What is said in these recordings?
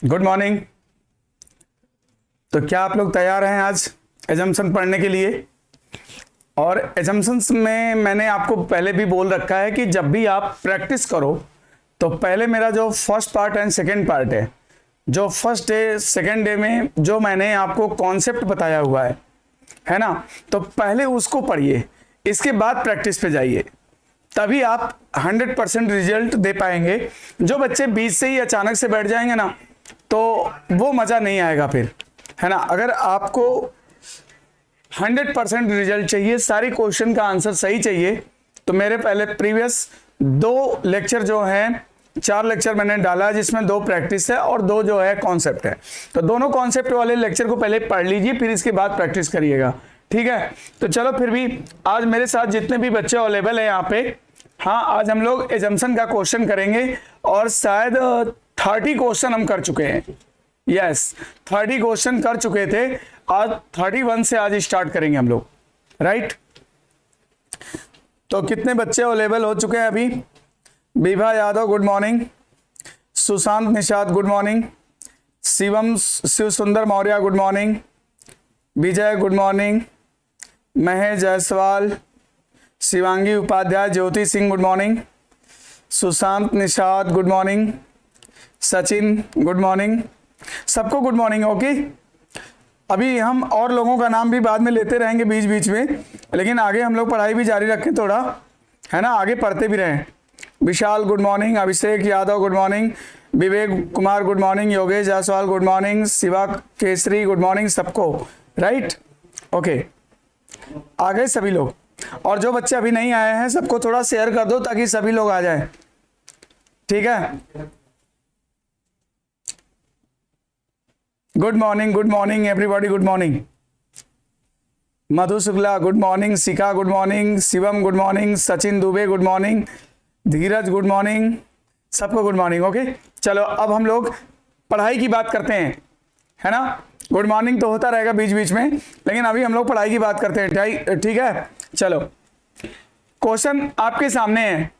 Good morning. तो क्या आप लोग तैयार हैं आज एजम्पशन पढ़ने के लिए? और एजम्पशंस में मैंने आपको पहले भी बोल रखा है कि जब भी आप प्रैक्टिस करो तो पहले मेरा जो first part and second part है, जो फर्स्ट डे सेकेंड डे में जो मैंने आपको कॉन्सेप्ट बताया हुआ है ना, तो पहले उसको पढ़िए, इसके बाद प्रैक्टिस पे जाइए, तभी आप 100% रिजल्ट दे पाएंगे। जो बच्चे बीच से ही अचानक से बैठ जाएंगे ना, तो वो मज़ा नहीं आएगा फिर, है ना। अगर आपको 100% रिजल्ट चाहिए, सारी क्वेश्चन का आंसर सही चाहिए, तो मेरे पहले प्रीवियस 2 लेक्चर जो हैं, 4 लेक्चर मैंने डाला जिसमें 2 प्रैक्टिस है और 2 जो है कॉन्सेप्ट है। तो दोनों कॉन्सेप्ट वाले लेक्चर को पहले पढ़ लीजिए, फिर इसके बाद प्रैक्टिस करिएगा, ठीक है। तो चलो फिर भी आज मेरे साथ जितने भी बच्चे अवेलेबल हैं यहाँ पे, हाँ, आज हम लोग एजम्पशन का क्वेश्चन करेंगे और शायद 30 क्वेश्चन हम कर चुके हैं। यस, 30 क्वेश्चन कर चुके थे, आज 31 से आज स्टार्ट करेंगे हम लोग, राइट। तो कितने बच्चे अवेलेबल हो चुके हैं अभी? Vibha Yadav good morning, Sushant Nishad good morning, Shivam Shiv Sundar Maurya good morning, Vijay good morning, Mahesh Jaiswal, Shivangi Upadhyay, Jyoti Singh good morning, Sushant Nishad good morning, Sachin good morning, सबको गुड मॉर्निंग। ओके, अभी हम और लोगों का नाम भी बाद में लेते रहेंगे बीच बीच में, लेकिन आगे हम लोग पढ़ाई भी जारी रखें थोड़ा, है ना, आगे पढ़ते भी रहें। Vishal good morning, Abhishek Yadav good morning, Vivek Kumar good morning, Yogesh Jaiswal good morning, Shiva Kesari good morning, सबको राइट। ओके, आ गए सभी लोग। और जो बच्चे अभी नहीं आए हैं सबको थोड़ा शेयर कर दो ताकि सभी लोग आ जाएं, ठीक है। Good morning everybody, good morning. Madhu Shukla good morning, Shikha good morning, Shivam good morning, Sachin Dubey good morning, Dheeraj good morning, सबको गुड मॉर्निंग। ओके, चलो अब हम लोग पढ़ाई की बात करते हैं, है ना। गुड मॉर्निंग तो होता रहेगा बीच बीच में, लेकिन अभी हम लोग पढ़ाई की बात करते हैं, ठीक है। चलो, क्वेश्चन आपके सामने है।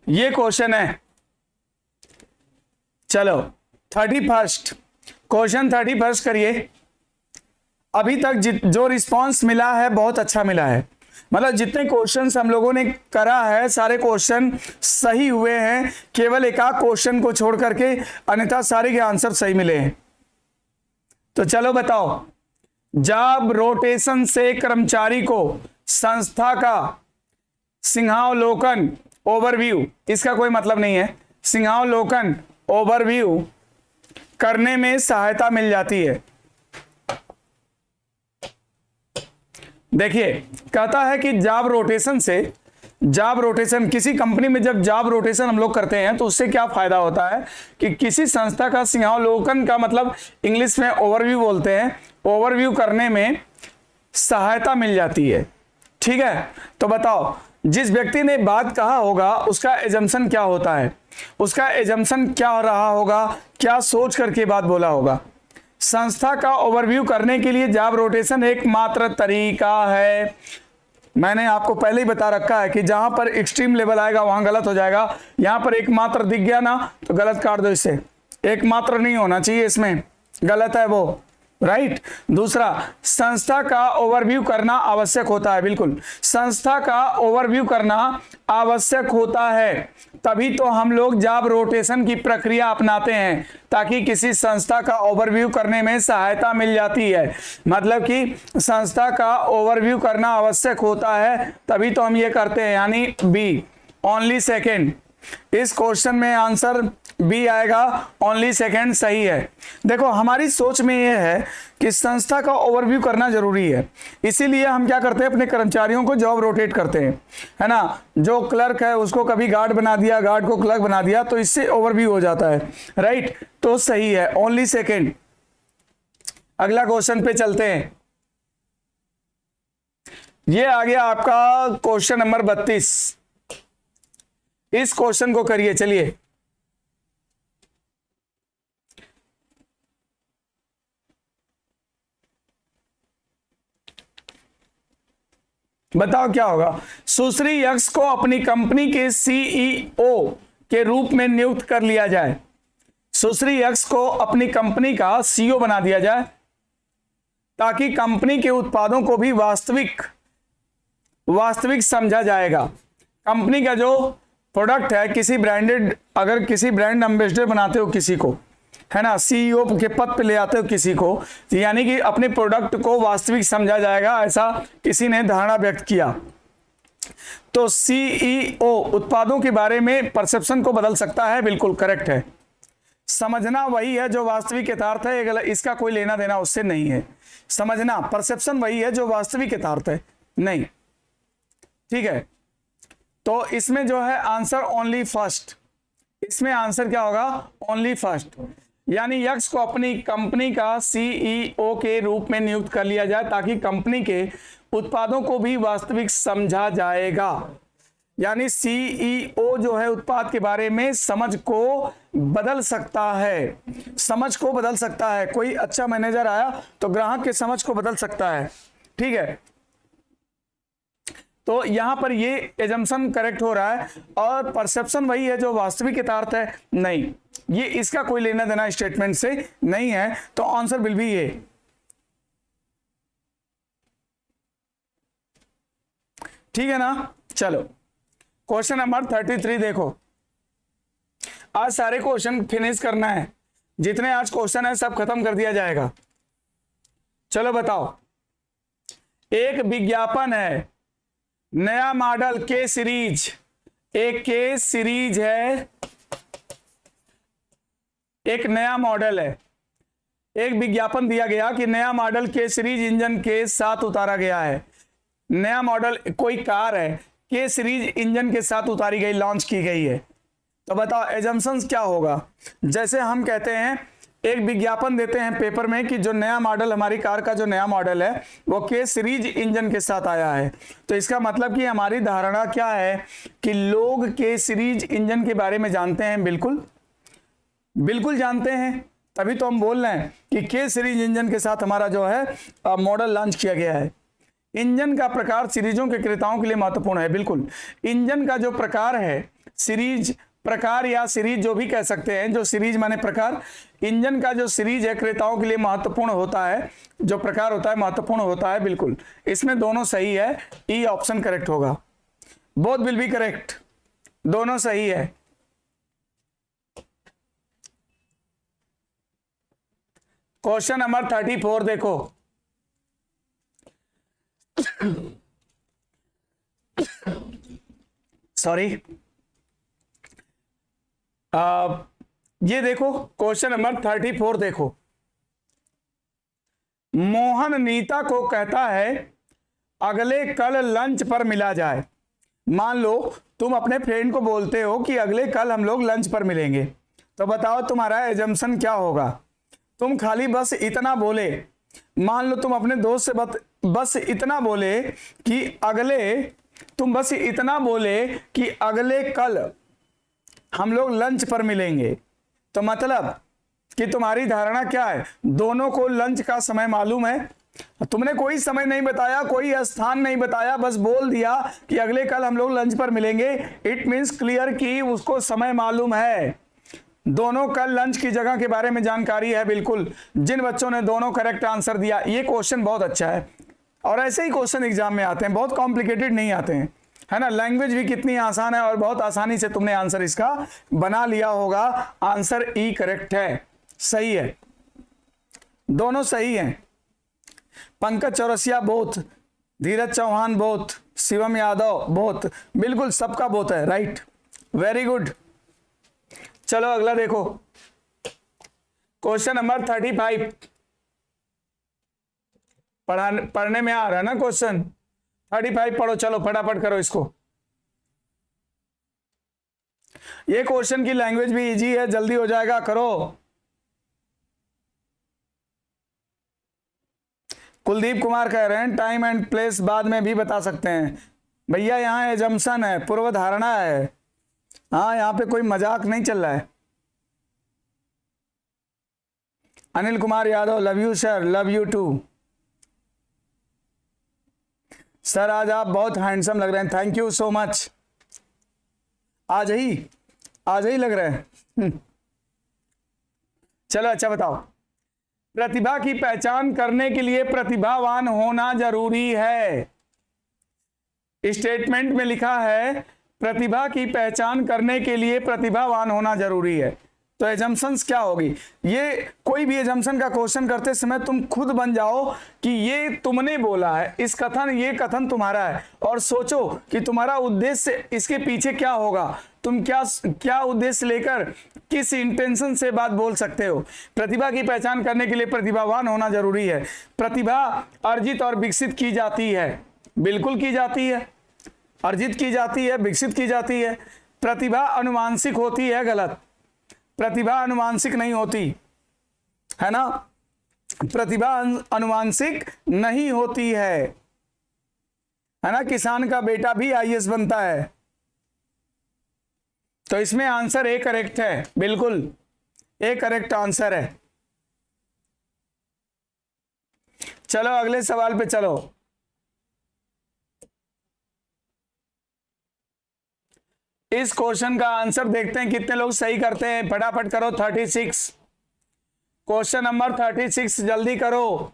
ये क्वेश्चन है, चलो 31st क्वेश्चन 31st करिए। अभी तक जो रिस्पांस मिला है बहुत अच्छा मिला है, मतलब जितने क्वेश्चंस हम लोगों ने करा है सारे क्वेश्चन सही हुए हैं, केवल एक आध क्वेश्चन को छोड़ करके अन्यथा सारे के आंसर सही मिले हैं। तो चलो बताओ, जॉब रोटेशन से कर्मचारी को संस्था का सिंहावलोकन ओवरव्यू, इसका कोई मतलब नहीं है, सिंहावलोकन ओवरव्यू करने में सहायता मिल जाती है। देखिए, कहता है कि जॉब रोटेशन से, जॉब रोटेशन किसी कंपनी में जब जॉब रोटेशन हम लोग करते हैं तो उससे क्या फायदा होता है कि किसी संस्था का सिंहावलोकन का मतलब इंग्लिश में ओवरव्यू बोलते हैं, ओवरव्यू करने में सहायता मिल जाती है, ठीक है। तो बताओ, जिस व्यक्ति ने बात कहा होगा उसका एजम्पशन क्या होता है, उसका एजम्पशन क्या रहा होगा, क्या सोच करके बात बोला होगा। संस्था का ओवरव्यू करने के लिए जॉब रोटेशन एकमात्र तरीका है। मैंने आपको पहले ही बता रखा है कि जहां पर एक्सट्रीम लेवल आएगा वहां गलत हो जाएगा। यहां पर एकमात्र दिख गया ना तो गलत काट दो, इससे एकमात्र नहीं होना चाहिए, इसमें गलत है वो, राइट। दूसरा, संस्था का ओवरव्यू करना आवश्यक होता है, बिल्कुल संस्था का ओवरव्यू करना आवश्यक होता है, तभी तो हम लोग जॉब रोटेशन की प्रक्रिया अपनाते हैं, ताकि किसी संस्था का ओवरव्यू करने में सहायता मिल जाती है। मतलब कि संस्था का ओवरव्यू करना आवश्यक होता है तभी तो हम ये करते हैं, यानी बी, ओनली सेकेंड। इस क्वेश्चन में आंसर बी आएगा, ओनली सेकेंड सही है। देखो, हमारी सोच में यह है कि संस्था का ओवरव्यू करना जरूरी है, इसीलिए हम क्या करते हैं, अपने कर्मचारियों को जॉब रोटेट करते हैं, है ना। जो क्लर्क है उसको कभी गार्ड बना दिया, गार्ड को क्लर्क बना दिया, तो इससे ओवरव्यू हो जाता है, राइट। तो सही है, ओनली सेकेंड। अगला क्वेश्चन पे चलते हैं। ये आ गया आपका क्वेश्चन नंबर 32। इस क्वेश्चन को करिए, चलिए बताओ क्या होगा। सुश्री यक्स को अपनी कंपनी के सीईओ के रूप में नियुक्त कर लिया जाए। सुश्री यक्स को अपनी कंपनी का सीईओ बना दिया जाए ताकि कंपनी के उत्पादों को भी वास्तविक समझा जाएगा। कंपनी का जो प्रोडक्ट है, किसी ब्रांडेड, अगर किसी ब्रांड एम्बेसडर बनाते हो किसी को, है ना, सीईओ के पद पे ले आते हो किसी को, तो यानी कि अपने प्रोडक्ट को वास्तविक समझा जाएगा, ऐसा किसी ने धारणा व्यक्त किया। तो सीईओ उत्पादों के बारे में परसेप्शन को बदल सकता है, बिल्कुल करेक्ट है। समझना वही है जो वास्तविक यथार्थ है, इसका कोई लेना देना उससे नहीं है। समझना, परसेप्शन वही है जो वास्तविक यथार्थ है, नहीं, ठीक है। तो इसमें जो है आंसर ओनली फर्स्ट, इसमें आंसर क्या होगा, ओनली फर्स्ट, यानी यक्स को अपनी कंपनी का सीईओ के रूप में नियुक्त कर लिया जाए ताकि कंपनी के उत्पादों को भी वास्तविक समझा जाएगा। यानी सीईओ जो है उत्पाद के बारे में समझ को बदल सकता है, समझ को बदल सकता है। कोई अच्छा मैनेजर आया तो ग्राहक के समझ को बदल सकता है, ठीक है। तो यहां पर ये एजम्पशन करेक्ट हो रहा है, और परसेप्शन वही है जो वास्तविक यथार्थ है, नहीं, ये इसका कोई लेना देना स्टेटमेंट से नहीं है। तो आंसर विल बी ये। ठीक है ना। चलो क्वेश्चन नंबर 33 देखो। आज सारे क्वेश्चन फिनिश करना है, जितने आज क्वेश्चन है सब खत्म कर दिया जाएगा। चलो बताओ, एक विज्ञापन है, नया मॉडल के सीरीज, एक के सीरीज है, एक नया मॉडल है, एक विज्ञापन दिया गया कि नया मॉडल के सीरीज इंजन के साथ उतारा गया है। नया मॉडल कोई कार है, के सीरीज इंजन के साथ उतारी गई, लॉन्च की गई है। तो बताओ एजम्पशंस क्या होगा। जैसे हम कहते हैं, एक विज्ञापन देते हैं पेपर में कि जो नया मॉडल, हमारी कार का जो नया मॉडल है वो के सीरीज इंजन के साथ आया है। तो इसका मतलब कि हमारी धारणा क्या है कि लोग के सीरीज इंजन के बारे में जानते हैं, बिल्कुल जानते हैं, तभी तो हम बोल रहे हैं कि के सीरीज इंजन के साथ हमारा जो है मॉडल लॉन्च किया गया है। इंजन का प्रकार सीरीजों के क्रेताओं के लिए महत्वपूर्ण है, बिल्कुल। इंजन का जो प्रकार है, सीरीज प्रकार या सीरीज जो भी कह सकते हैं, जो सीरीज माने प्रकार, इंजन का जो सीरीज है क्रेताओं के लिए महत्वपूर्ण होता है, जो प्रकार होता है महत्वपूर्ण होता है, बिल्कुल। इसमें दोनों सही है, ई ऑप्शन करेक्ट होगा। बोथ विल बी करेक्ट, दोनों सही है। क्वेश्चन नंबर 34 देखो। सॉरी, ये देखो क्वेश्चन नंबर 34 देखो। मोहन नीता को कहता है अगले कल लंच पर मिला जाए। मान लो तुम अपने फ्रेंड को बोलते हो कि अगले कल हम लोग लंच पर मिलेंगे, तो बताओ तुम्हारा एजम्पशन क्या होगा। तुम खाली बस इतना बोले, मान लो तुम अपने दोस्त से बस इतना बोले कि अगले कल हम लोग लंच पर मिलेंगे, तो मतलब कि तुम्हारी धारणा क्या है, दोनों को लंच का समय मालूम है। तुमने कोई समय नहीं बताया, कोई स्थान नहीं बताया, बस बोल दिया कि अगले कल हम लोग लंच पर मिलेंगे। इट मीन्स क्लियर कि उसको समय मालूम है, दोनों कल लंच की जगह के बारे में जानकारी है, बिल्कुल। जिन बच्चों ने दोनों करेक्ट आंसर दिया, ये क्वेश्चन बहुत अच्छा है, और ऐसे ही क्वेश्चन एग्जाम में आते हैं, बहुत कॉम्प्लिकेटेड नहीं आते हैं, है ना। लैंग्वेज भी कितनी आसान है, और बहुत आसानी से तुमने आंसर इसका बना लिया होगा। आंसर ई करेक्ट है, सही है, दोनों सही हैं। पंकज चौरसिया बोथ, धीरज चौहान बोथ, शिवम यादव बोथ, बिल्कुल सबका बोथ है, राइट, वेरी गुड। चलो अगला देखो, क्वेश्चन नंबर 35। पढ़ने में आ रहा है ना क्वेश्चन 35, पढ़ो, चलो फटाफट करो इसको। ये क्वेश्चन की लैंग्वेज भी इजी है, जल्दी हो जाएगा, करो। कुलदीप कुमार कह रहे हैं टाइम एंड प्लेस बाद में भी बता सकते हैं। भैया यहाँ एजम्पशन है, पूर्व धारणा है, हाँ यहाँ पे कोई मजाक नहीं चल रहा है। Anil Kumar Yadav, love you sir, love you too. Sir आज आप बहुत हैंडसम लग रहे हैं, थैंक यू सो मच। आज ही लग रहे हैं। चलो अच्छा बताओ, प्रतिभा की पहचान करने के लिए प्रतिभावान होना जरूरी है। स्टेटमेंट में लिखा है प्रतिभा की पहचान करने के लिए प्रतिभावान होना जरूरी है। तो एजम्पशंस क्या होगी? ये कोई भी एजम्पशन का क्वेश्चन करते समय तुम खुद बन जाओ कि ये तुमने बोला है, ये कथन तुम्हारा है, और सोचो कि तुम्हारा उद्देश्य इसके पीछे क्या होगा, तुम क्या उद्देश्य लेकर किस इंटेंशन से बात बोल सकते हो। प्रतिभा की पहचान करने के लिए प्रतिभावान होना जरूरी है। प्रतिभा अर्जित और विकसित की जाती है, बिल्कुल की जाती है, अर्जित की जाती है, विकसित की जाती है। प्रतिभा अनुवांशिक होती है, गलत। प्रतिभा अनुवांशिक नहीं होती है ना, प्रतिभा अनुवांशिक नहीं होती है ना। किसान का बेटा भी आईएएस बनता है। तो इसमें आंसर ए करेक्ट है, बिल्कुल ए करेक्ट आंसर है। चलो अगले सवाल पे चलो। इस क्वेश्चन का आंसर देखते हैं कितने लोग सही करते हैं। फटाफट करो 36, क्वेश्चन नंबर 36 जल्दी करो,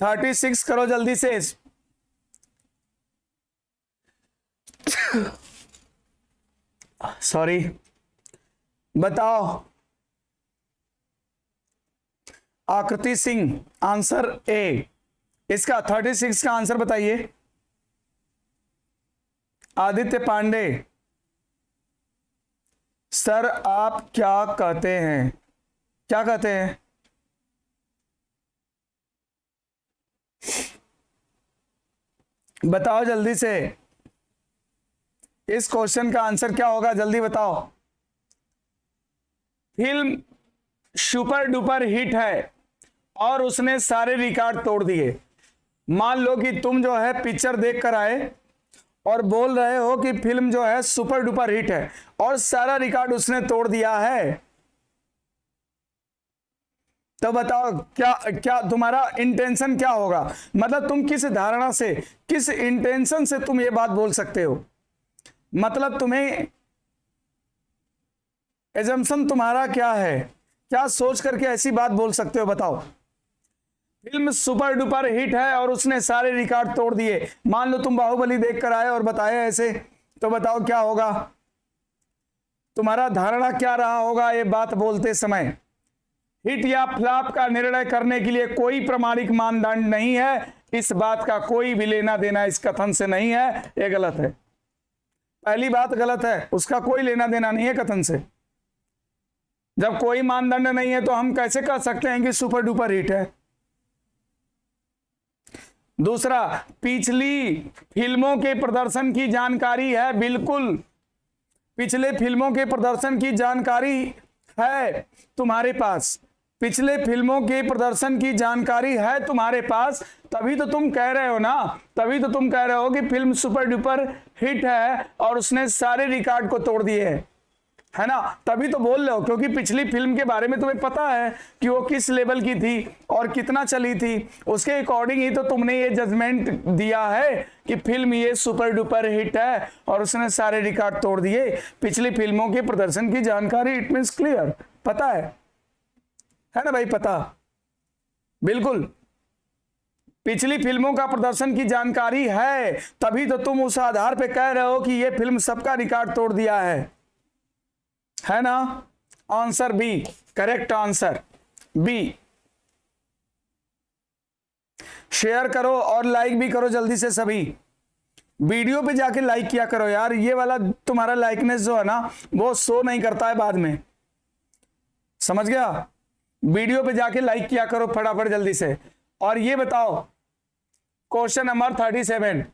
36 करो जल्दी से। सॉरी, बताओ आकृति सिंह, आंसर ए। इसका 36 का आंसर बताइए। आदित्य पांडे, सर आप क्या कहते हैं, क्या कहते हैं? बताओ जल्दी से, इस क्वेश्चन का आंसर क्या होगा, जल्दी बताओ। फिल्म सुपर डुपर हिट है और उसने सारे रिकॉर्ड तोड़ दिए। मान लो कि तुम जो है पिक्चर देख कर आए और बोल रहे हो कि फिल्म जो है सुपर डुपर हिट है और सारा रिकॉर्ड उसने तोड़ दिया है। तो बताओ क्या तुम्हारा इंटेंशन क्या होगा, मतलब तुम किस धारणा से, किस इंटेंशन से तुम ये बात बोल सकते हो, मतलब तुम्हें एजम्पशन तुम्हारा क्या है, क्या सोच करके ऐसी बात बोल सकते हो, बताओ। फिल्म सुपर डुपर हिट है और उसने सारे रिकॉर्ड तोड़ दिए। मान लो तुम बाहुबली देख कर आए और बताया ऐसे, तो बताओ क्या होगा, तुम्हारा धारणा क्या रहा होगा ये बात बोलते समय। हिट या फ्लॉप का निर्णय करने के लिए कोई प्रमाणिक मानदंड नहीं है, इस बात का कोई भी लेना देना इस कथन से नहीं है, ये गलत है। पहली बात गलत है, उसका कोई लेना देना नहीं है कथन से। जब कोई मानदंड नहीं है तो हम कैसे कह सकते हैं कि सुपर डुपर हिट है। दूसरा, पिछली फिल्मों के प्रदर्शन की जानकारी है, बिल्कुल पिछले फिल्मों के प्रदर्शन की जानकारी है तुम्हारे पास, पिछले फिल्मों के प्रदर्शन की जानकारी है तुम्हारे पास, तभी तो तुम कह रहे हो ना, तभी तो तुम कह रहे हो कि फिल्म सुपर डुपर हिट है और उसने सारे रिकॉर्ड को तोड़ दिए है ना, तभी तो बोल रहे हो, क्योंकि पिछली फिल्म के बारे में तुम्हें पता है कि वो किस लेवल की थी और कितना चली थी, उसके अकॉर्डिंग ही तो तुमने ये जजमेंट दिया है कि फिल्म ये सुपर डुपर हिट है और उसने सारे रिकॉर्ड तोड़ दिए। पिछली फिल्मों के प्रदर्शन की जानकारी, इट मींस क्लियर, पता है ना भाई, पता, बिल्कुल पिछली फिल्मों का प्रदर्शन की जानकारी है, तभी तो तुम उस आधार पे कह रहे हो कि ये फिल्म सबका रिकॉर्ड तोड़ दिया है ना। Answer B, correct answer B. Share करो और लाइक भी करो जल्दी से, सभी वीडियो पे जाके लाइक किया करो यार, ये वाला तुम्हारा लाइकनेस जो है ना वो शो नहीं करता है बाद में, समझ गया। वीडियो पे जाके लाइक किया करो फटाफट जल्दी से। और ये बताओ क्वेश्चन नंबर 37,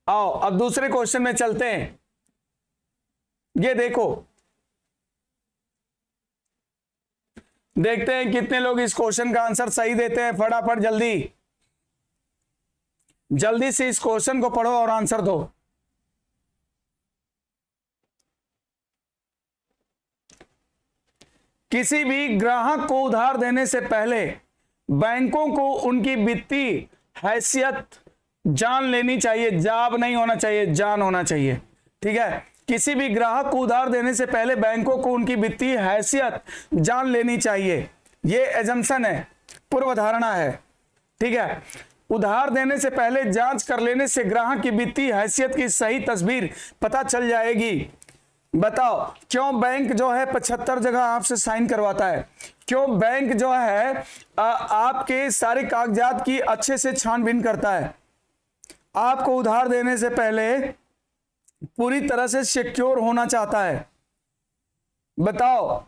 आओ अब दूसरे क्वेश्चन में चलते हैं। ये देखो, देखते हैं कितने लोग इस क्वेश्चन का आंसर सही देते हैं। फटाफट जल्दी से इस क्वेश्चन को पढ़ो और आंसर दो। किसी भी ग्राहक को उधार देने से पहले बैंकों को उनकी वित्तीय हैसियत जान लेनी चाहिए, जाब नहीं होना चाहिए, जान होना चाहिए। ठीक है, किसी भी ग्राहक को उधार देने से पहले बैंकों को उनकी वित्तीय हैसियत जान लेनी चाहिए। ये एजम्पशन है, पूर्व धारणा है। ठीक है, उधार देने से पहले जांच कर लेने से ग्राहक की वित्तीय हैसियत की सही तस्वीर पता चल जाएगी। बताओ क्यों बैंक जो है 75 जगह आपसे साइन करवाता है? क्यों बैंक जो है आपके सारे कागजात की अच्छे से छानबीन करता है? आपको उधार देने से पहले पूरी तरह से सिक्योर होना चाहता है। बताओ,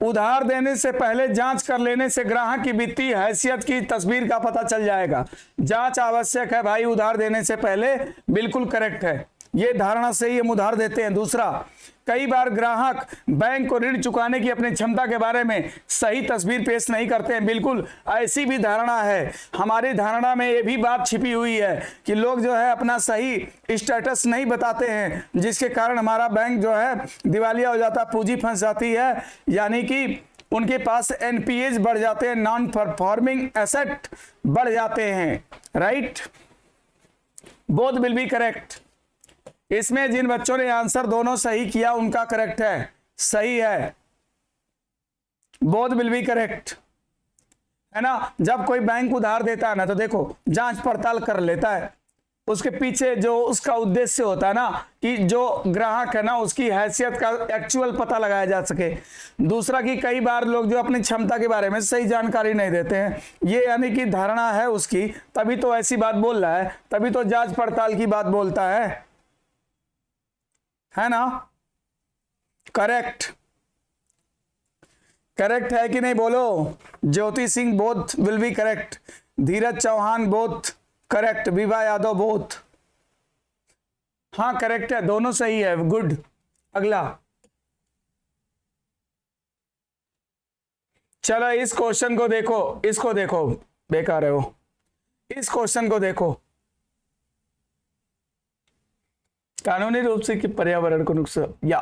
उधार देने से पहले जांच कर लेने से ग्राहक की वित्तीय हैसियत की तस्वीर का पता चल जाएगा। जांच आवश्यक है भाई, उधार देने से पहले, बिल्कुल करेक्ट है, ये धारणा से ही हम उधार देते हैं। दूसरा, कई बार ग्राहक बैंक को ऋण चुकाने की अपनी क्षमता के बारे में सही तस्वीर पेश नहीं करते हैं। बिल्कुल ऐसी भी धारणा है, हमारी धारणा में ये भी बात छिपी हुई है कि लोग जो है अपना सही स्टेटस नहीं बताते हैं, जिसके कारण हमारा बैंक जो है दिवालिया हो जाता है, पूंजी फंस जाती है, यानी कि उनके पास एनपीएज बढ़ जाते हैं, नॉन परफॉर्मिंग एसेट बढ़ जाते हैं। Right, both will be correct. इसमें जिन बच्चों ने आंसर दोनों सही किया उनका करेक्ट है, सही है, बोथ विल बी करेक्ट, है ना। जब कोई बैंक उधार देता है ना, तो देखो जांच पड़ताल कर लेता है, उसके पीछे जो उसका उद्देश्य होता है ना, कि जो ग्राहक है ना उसकी हैसियत का एक्चुअल पता लगाया जा सके। दूसरा कि कई बार लोग जो अपनी क्षमता के बारे में सही जानकारी नहीं देते हैं, ये यानी कि धारणा है उसकी, तभी तो ऐसी बात बोल रहा है, तभी तो जांच पड़ताल की बात बोलता है ना। करेक्ट, करेक्ट है कि नहीं बोलो। Jyoti Singh both will be correct, Dheeraj Chauhan both correct, Vibha Yadav both, हाँ करेक्ट है, दोनों सही है, गुड। अगला चलो इस क्वेश्चन को देखो, इसको देखो, बेकार है वो, इस क्वेश्चन को देखो। कानूनी रूप से कि पर्यावरण को नुकसान, या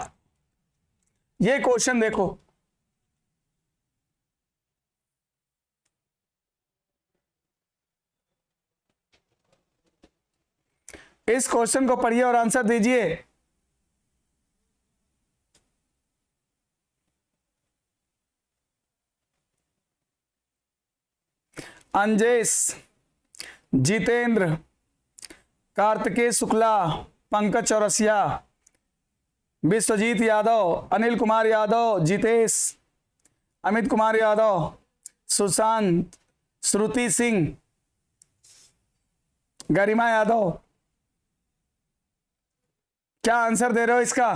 ये क्वेश्चन देखो, इस क्वेश्चन को पढ़िए और आंसर दीजिए। अंजेश, जितेंद्र, कार्तिकेय शुक्ला, पंकज चौरसिया, विश्वजीत यादव, अनिल कुमार यादव, जितेश, अमित कुमार यादव, सुशांत, श्रुति सिंह, गरिमा यादव, क्या आंसर दे रहे हो इसका?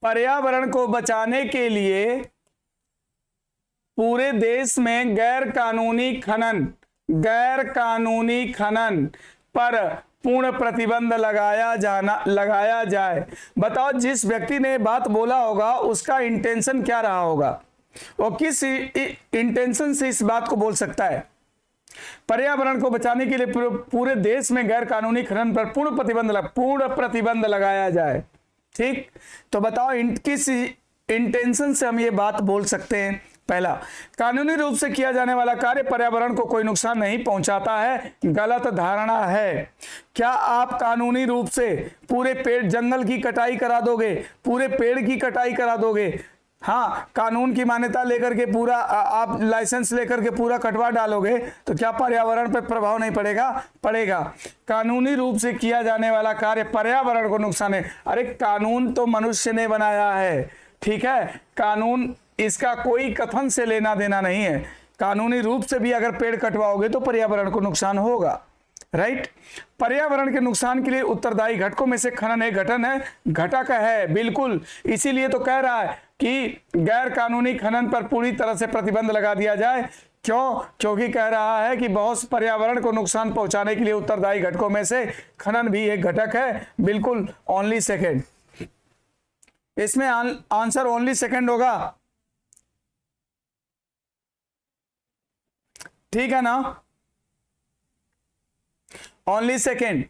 पर्यावरण को बचाने के लिए पूरे देश में गैर कानूनी खनन पर पूर्ण प्रतिबंध लगाया जाए। बताओ जिस व्यक्ति ने बात बोला होगा उसका इंटेंशन क्या रहा होगा, वो किस इंटेंशन से इस बात को बोल सकता है? पर्यावरण को बचाने के लिए पूरे देश में गैर कानूनी खनन पर पूर्ण प्रतिबंध लगाया जाए। ठीक, तो बताओ किस इंटेंशन से हम ये बात बोल सकते हैं? पहला, कानूनी रूप से किया जाने वाला कार्य पर्यावरण को कोई नुकसान नहीं पहुंचाता है, गलत धारणा है। क्या आप कानूनी रूप से पूरे पेड़ जंगल की कटाई करा दोगे, पूरे पेड़ की कटाई करा दोगे? हाँ, कानून की मान्यता लेकर के पूरा आप लाइसेंस लेकर के पूरा कटवा डालोगे तो क्या पर्यावरण पर प्रभाव नहीं पड़ेगा? पड़ेगा। कानूनी रूप से किया जाने वाला कार्य पर्यावरण को नुकसान है। अरे कानून तो मनुष्य ने बनाया है, ठीक है, कानून इसका कोई कथन से लेना देना नहीं है। कानूनी रूप से भी अगर पेड़ कटवाओगे तो पर्यावरण को नुकसान होगा। राइट, पर्यावरण के नुकसान के लिए उत्तरदायी घटकों में से खनन एक घटक है, बिल्कुल। इसीलिए तो कह रहा है कि गैर कानूनी खनन पर पूरी तरह से प्रतिबंध लगा दिया जाए। क्यों? क्योंकि कह रहा है कि बहुत पर्यावरण को नुकसान पहुंचाने के लिए उत्तरदायी घटकों में से खनन भी एक घटक है। बिल्कुल, ओनली सेकेंड, इसमें आंसर ओनली सेकेंड होगा। ठीक है ना, ओनली सेकेंड।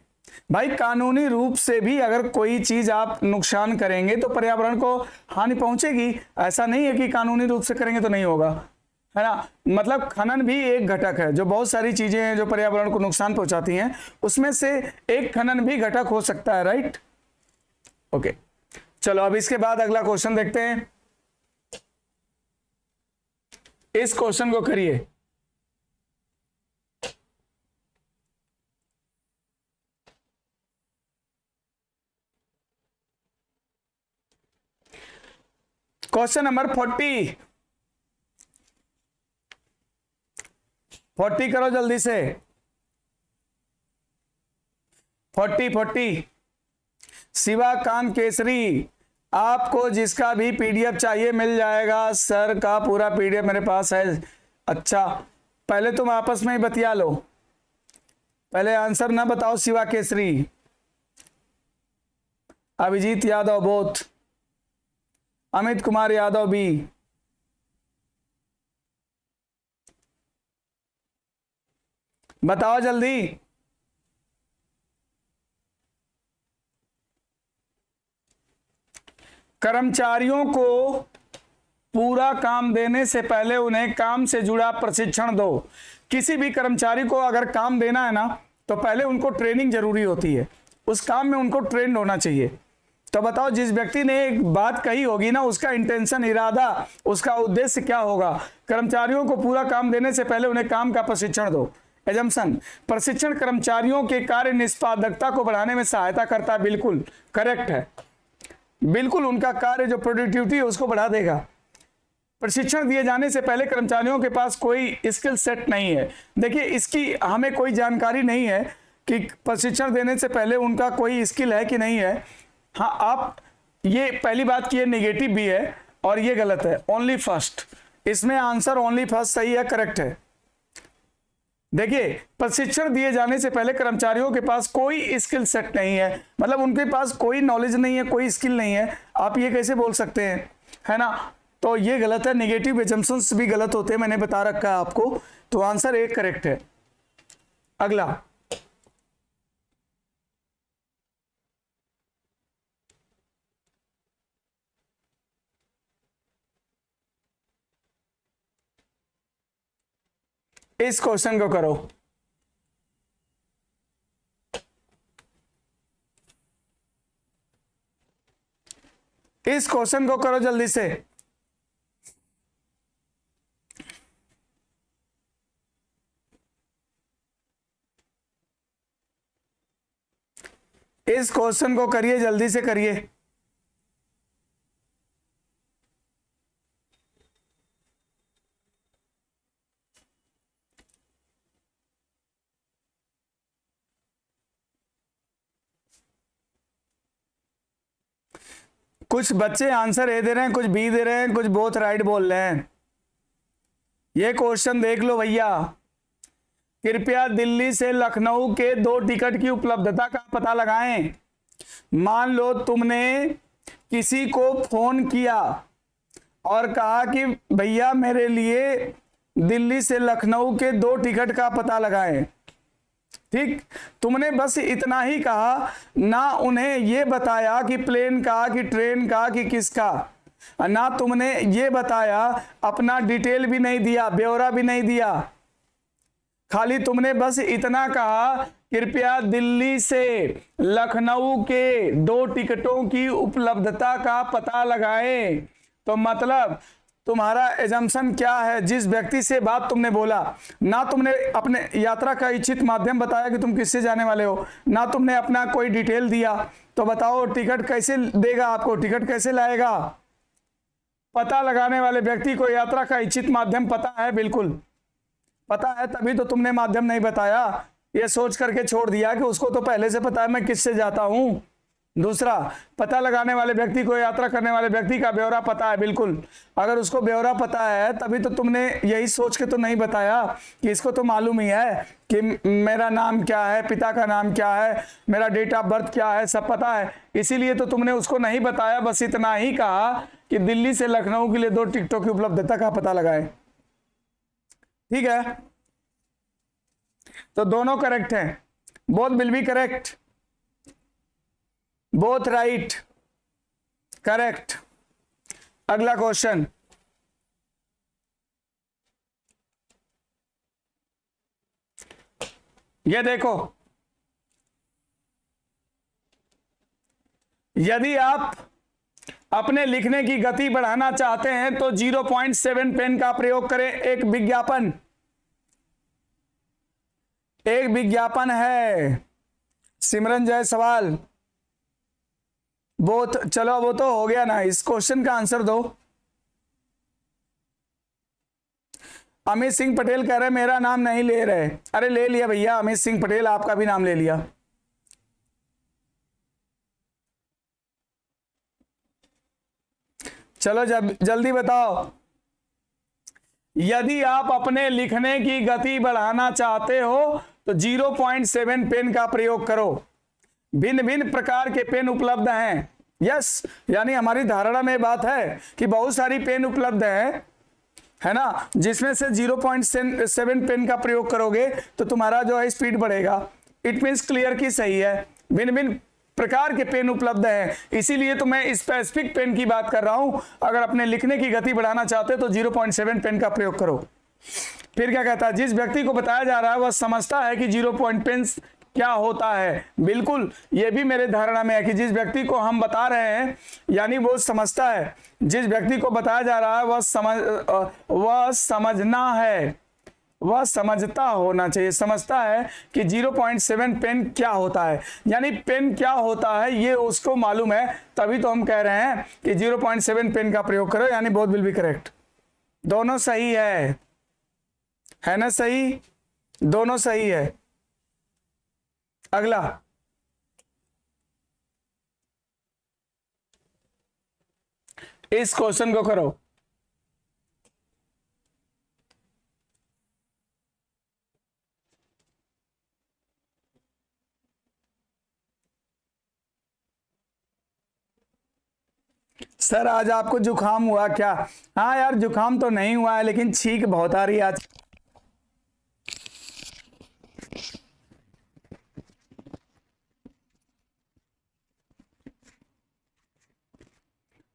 भाई कानूनी रूप से भी अगर कोई चीज आप नुकसान करेंगे तो पर्यावरण को हानि पहुंचेगी। ऐसा नहीं है कि कानूनी रूप से करेंगे तो नहीं होगा, है ना। मतलब खनन भी एक घटक है, जो बहुत सारी चीजें हैं जो पर्यावरण को नुकसान पहुंचाती हैं, उसमें से एक खनन भी घटक हो सकता है, राइट। ओके, चलो अब इसके बाद अगला क्वेश्चन देखते हैं। इस क्वेश्चन को करिए। क्वेश्चन नंबर 40 करो जल्दी से। 40 शिवाकांत केसरी, आपको जिसका भी पीडीएफ चाहिए मिल जाएगा। सर का पूरा पीडीएफ मेरे पास है। अच्छा, पहले तुम आपस में ही बतिया लो, पहले आंसर ना बताओ। शिवा केसरी, अभिजीत यादव बोथ, अमित कुमार यादव भी। बताओ जल्दी। कर्मचारियों को पूरा काम देने से पहले उन्हें काम से जुड़ा प्रशिक्षण दो। किसी भी कर्मचारी को अगर काम देना है ना, तो पहले उनको ट्रेनिंग जरूरी होती है, उस काम में उनको ट्रेंड होना चाहिए। तो बताओ, जिस व्यक्ति ने एक बात कही होगी ना, उसका इंटेंशन, इरादा, उसका उद्देश्य क्या होगा। कर्मचारियों को पूरा काम देने से पहले उन्हें काम का प्रशिक्षण दो। एजम्पशन, प्रशिक्षण कर्मचारियों के कार्य निष्पादकता को बढ़ाने में सहायता करता है। बिल्कुल करेक्ट है, बिल्कुल उनका कार्य जो प्रोडक्टिविटी है उसको बढ़ा देगा। प्रशिक्षण दिए जाने से पहले कर्मचारियों के पास कोई स्किल सेट नहीं है। देखिए, इसकी हमें कोई जानकारी नहीं है कि प्रशिक्षण देने से पहले उनका कोई स्किल है कि नहीं है। हाँ, आप ये पहली बात की नेगेटिव भी है और ये गलत है। ओनली फर्स्ट, इसमें आंसर ओनली फर्स्ट सही है, करेक्ट है। देखिए, प्रशिक्षण दिए जाने से पहले कर्मचारियों के पास कोई स्किल सेट नहीं है, मतलब उनके पास कोई नॉलेज नहीं है, कोई स्किल नहीं है। आप ये कैसे बोल सकते हैं, है ना। तो ये गलत है, नेगेटिव एजम्पशंस भी गलत होते हैं, मैंने बता रखा है आपको। तो आंसर एक करेक्ट है। अगला, इस क्वेश्चन को करो। इस क्वेश्चन को करो जल्दी से। इस क्वेश्चन को करिए, जल्दी से करिए। कुछ बच्चे आंसर ए दे रहे हैं, कुछ बी दे रहे हैं, कुछ बोथ राइट बोल रहे हैं। ये क्वेश्चन देख लो भैया। कृपया दिल्ली से लखनऊ के 2 टिकट की उपलब्धता का पता लगाएं। मान लो तुमने किसी को फोन किया और कहा कि भैया मेरे लिए दिल्ली से लखनऊ के 2 टिकट का पता लगाएं। ठीक, तुमने बस इतना ही कहा, ना उन्हें यह बताया कि प्लेन का, कि ट्रेन का, कि किसका, ना तुमने ये बताया, अपना डिटेल भी नहीं दिया, ब्यौरा भी नहीं दिया। खाली तुमने बस इतना कहा, कृपया दिल्ली से लखनऊ के 2 टिकटों की उपलब्धता का पता लगाएं। तो मतलब तुम्हारा एजम्पशन क्या है, जिस व्यक्ति से बात तुमने बोला, ना तुमने अपने यात्रा का इच्छित माध्यम बताया कि तुम किससे जाने वाले हो, ना तुमने अपना कोई डिटेल दिया, तो बताओ टिकट कैसे देगा आपको, टिकट कैसे लाएगा। पता लगाने वाले व्यक्ति को यात्रा का इच्छित माध्यम पता है, बिल्कुल पता है, तभी तो तुमने माध्यम नहीं बताया। ये सोच करके छोड़ दिया कि उसको तो पहले से पता है मैं किससे जाता हूं। दूसरा, पता लगाने वाले व्यक्ति को यात्रा करने वाले व्यक्ति का ब्यौरा पता है, बिल्कुल। अगर उसको ब्यौरा पता है तभी तो तुमने यही सोच के तो नहीं बताया कि इसको तो मालूम ही है कि मेरा नाम क्या है, पिता का नाम क्या है, मेरा डेट ऑफ बर्थ क्या है, सब पता है। इसीलिए तो तुमने उसको नहीं बताया, बस इतना ही कहा कि दिल्ली से लखनऊ के लिए 2 टिकटों की उपलब्धता का पता लगाए। ठीक है, तो दोनों करेक्ट हैं, both will be correct. Both right, correct. अगला क्वेश्चन, ये देखो, यदि आप अपने लिखने की गति बढ़ाना चाहते हैं तो 0.7 पेन का प्रयोग करें। एक विज्ञापन है। सिमरन जायसवाल, चलो वो तो हो गया ना, इस क्वेश्चन का आंसर दो। अमित सिंह पटेल कह रहे मेरा नाम नहीं ले रहे। अरे ले लिया भैया, अमित सिंह पटेल आपका भी नाम ले लिया। चलो जल्दी बताओ। यदि आप अपने लिखने की गति बढ़ाना चाहते हो तो 0.7 पेन का प्रयोग करो। भिन्न भिन्न प्रकार के पेन उपलब्ध हैं। यस, यानी हमारी धारणा में बात है कि बहुत सारी पेन उपलब्ध है ना, जिसमें से 0.7 पेन का प्रयोग करोगे तो तुम्हारा जो है स्पीड बढ़ेगा। इट मीन्स क्लियर की सही है। भिन्न भिन्न प्रकार के पेन उपलब्ध हैं, इसीलिए तो मैं स्पेसिफिक पेन की बात कर रहा हूं। अगर अपने लिखने की गति बढ़ाना चाहते हो तो 0.7 पेन का प्रयोग करो। फिर क्या कहता है, जिस व्यक्ति को बताया जा रहा है वह समझता है कि 0 पेन क्या होता है। बिल्कुल, यह भी मेरे धारणा में है कि जिस व्यक्ति को हम बता रहे हैं यानी वो समझता है। जिस व्यक्ति को बताया जा रहा है वह समझना है, वह समझता होना चाहिए, समझता है कि 0.7 पेन क्या होता है, यानी पेन क्या होता है ये उसको मालूम है। तभी तो हम कह रहे हैं कि 0.7 पेन का प्रयोग करो, यानी बोथ विल बी करेक्ट। दोनों सही है ना, सही, दोनों सही है। अगला, इस क्वेश्चन को करो। सर आज आपको जुकाम हुआ क्या? हाँ यार, जुकाम तो नहीं हुआ है लेकिन छींक बहुत आ रही है आज।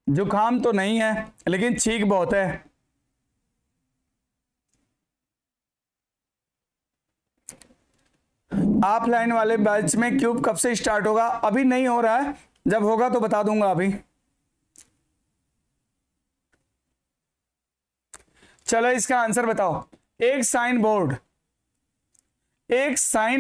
जुकाम तो नहीं है लेकिन छींक बहुत है। ऑफलाइन वाले बैच में क्यूब कब से स्टार्ट होगा? अभी नहीं हो रहा है, जब होगा तो बता दूंगा। अभी चलो इसका आंसर बताओ। एक साइन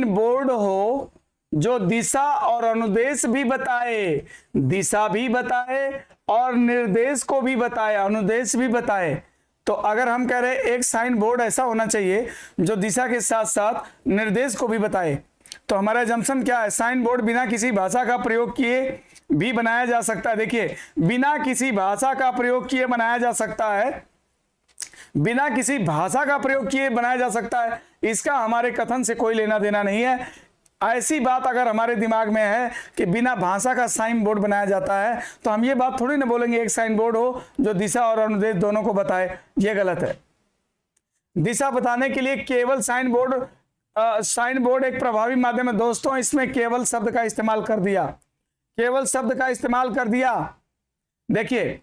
बोर्ड हो जो दिशा और अनुदेश भी बताए, दिशा भी बताए और निर्देश को भी बताए, अनुदेश भी बताए। तो अगर हम कह रहे हैं एक साइन बोर्ड ऐसा होना चाहिए जो दिशा के साथ साथ निर्देश को भी बताए, तो हमारा जम्पशन क्या है? साइन बोर्ड बिना किसी भाषा का प्रयोग किए भी बनाया जा सकता है। देखिए, बिना किसी भाषा का प्रयोग किए बनाया जा सकता है, बिना किसी भाषा का प्रयोग किए बनाया जा सकता है। इसका हमारे कथन से कोई लेना देना नहीं है। ऐसी बात अगर हमारे दिमाग में है कि बिना भाषा का साइन बोर्ड बनाया जाता है तो हम ये बात थोड़ी ना बोलेंगे एक साइन बोर्ड हो जो दिशा और अनुदेश दोनों को बताए। ये गलत है। दिशा बताने के लिए केवल साइन बोर्ड एक प्रभावी माध्यम है। दोस्तों, इसमें केवल शब्द का इस्तेमाल कर दिया, केवल शब्द का इस्तेमाल कर दिया। देखिए,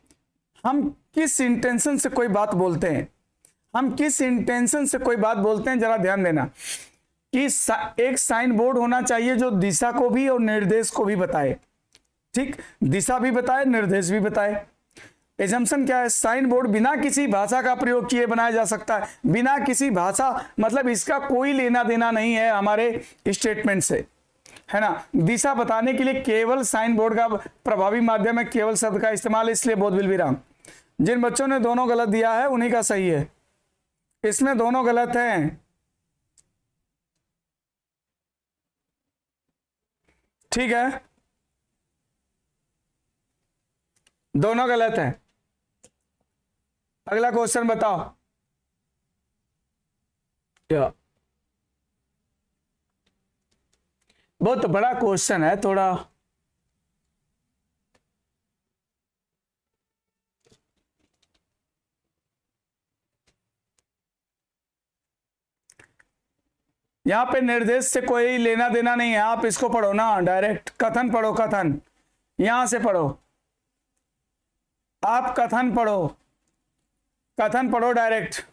हम किस इंटेंशन से कोई बात बोलते हैं, हम किस इंटेंशन से कोई बात बोलते हैं, जरा ध्यान देना कि एक साइन बोर्ड होना चाहिए जो दिशा को भी और निर्देश को भी बताए। ठीक, दिशा भी बताए, निर्देश भी बताए। एजम्पशन क्या है? साइन बोर्ड बिना किसी भाषा का प्रयोग किए बनाया जा सकता है। बिना किसी भाषा मतलब इसका कोई लेना देना नहीं है हमारे स्टेटमेंट से, है ना। दिशा बताने के लिए केवल साइन बोर्ड का प्रभावी माध्यम है, केवल शब्द का इस्तेमाल, इसलिए बोथ विल बी रॉन्ग। जिन बच्चों ने दोनों गलत दिया है उन्हीं का सही है। इसमें दोनों गलत हैं, ठीक है, दोनों गलत हैं। अगला क्वेश्चन बताओ। बहुत बड़ा क्वेश्चन है थोड़ा। यहां पे निर्देश से कोई लेना देना नहीं है, आप इसको पढ़ो ना, डायरेक्ट कथन पढ़ो, कथन। यहां से पढ़ो, आप कथन पढ़ो, कथन पढ़ो डायरेक्ट।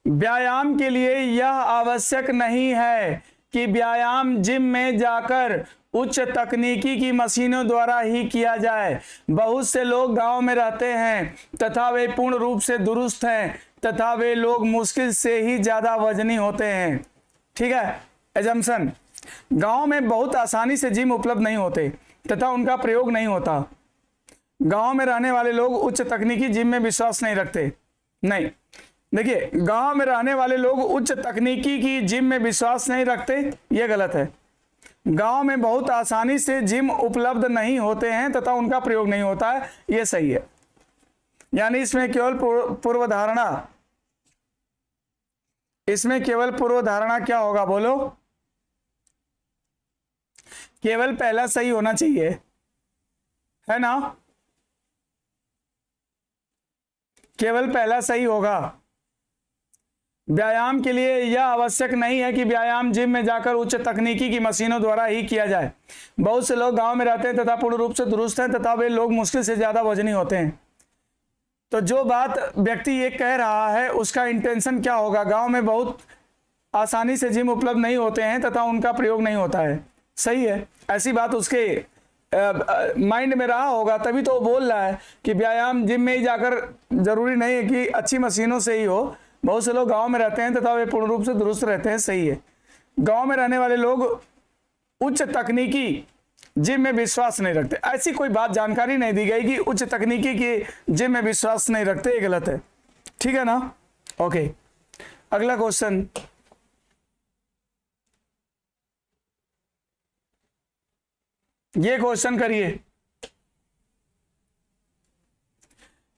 व्यायाम के लिए यह आवश्यक नहीं है कि व्यायाम जिम में जाकर उच्च तकनीकी की मशीनों द्वारा ही किया जाए। बहुत से लोग गांव में रहते हैं तथा वे पूर्ण रूप से दुरुस्त हैं तथा वे लोग मुश्किल से ही ज्यादा वजनी होते हैं। ठीक है, एजम्पशन, गांव में बहुत आसानी से जिम उपलब्ध नहीं होते तथा उनका प्रयोग नहीं होता। गांव में रहने वाले लोग उच्च तकनीकी जिम में विश्वास नहीं रखते। नहीं, देखिए, गांव में रहने वाले लोग उच्च तकनीकी की जिम में विश्वास नहीं रखते, यह गलत है। गांव में बहुत आसानी से जिम उपलब्ध नहीं होते हैं तथा उनका प्रयोग नहीं होता है, यह सही है। यानी इसमें केवल पूर्व धारणा, इसमें केवल पूर्व धारणा क्या होगा, बोलो? केवल पहला सही होना चाहिए, है ना? केवल पहला सही होगा। व्यायाम के लिए यह आवश्यक नहीं है कि व्यायाम जिम में जाकर उच्च तकनीकी की मशीनों द्वारा ही किया जाए। बहुत से लोग गांव में रहते हैं तथा पूर्ण रूप से दुरुस्त हैं तथा वे लोग मुश्किल से ज्यादा वजनी होते हैं। तो जो बात व्यक्ति ये कह रहा है उसका इंटेंशन क्या होगा? गांव में बहुत आसानी से जिम उपलब्ध नहीं होते हैं तथा उनका प्रयोग नहीं होता है, सही है। ऐसी बात उसके माइंड में रहा होगा, तभी तो वो बोल रहा है कि व्यायाम जिम में ही जाकर, जरूरी नहीं है कि अच्छी मशीनों से ही हो। बहुत से लोग गांव में रहते हैं तथा वे पूर्ण रूप से दुरुस्त रहते हैं, सही है। गांव में रहने वाले लोग उच्च तकनीकी जिम में विश्वास नहीं रखते। ऐसी कोई बात, जानकारी नहीं दी गई कि उच्च तकनीकी की जिम में विश्वास नहीं रखते, ये गलत है। ठीक है ना? ओके, अगला क्वेश्चन। ये क्वेश्चन करिए।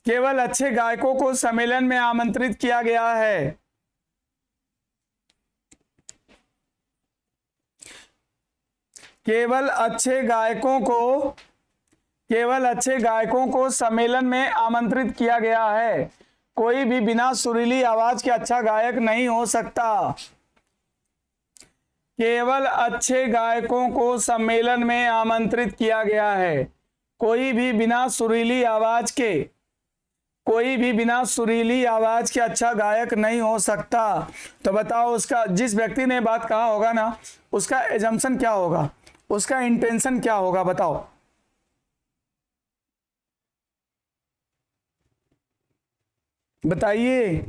केवल अच्छे गायकों को सम्मेलन में आमंत्रित किया गया है। केवल अच्छे गायकों को सम्मेलन में आमंत्रित किया गया है। कोई भी बिना सुरीली आवाज के अच्छा गायक नहीं हो सकता। केवल अच्छे गायकों को सम्मेलन में आमंत्रित किया गया है। कोई भी बिना सुरीली आवाज के अच्छा गायक नहीं हो सकता। तो बताओ, उसका, जिस व्यक्ति ने बात कहा होगा ना, उसका एजम्पशन क्या होगा, उसका इंटेंशन क्या होगा, बताओ? बताइए।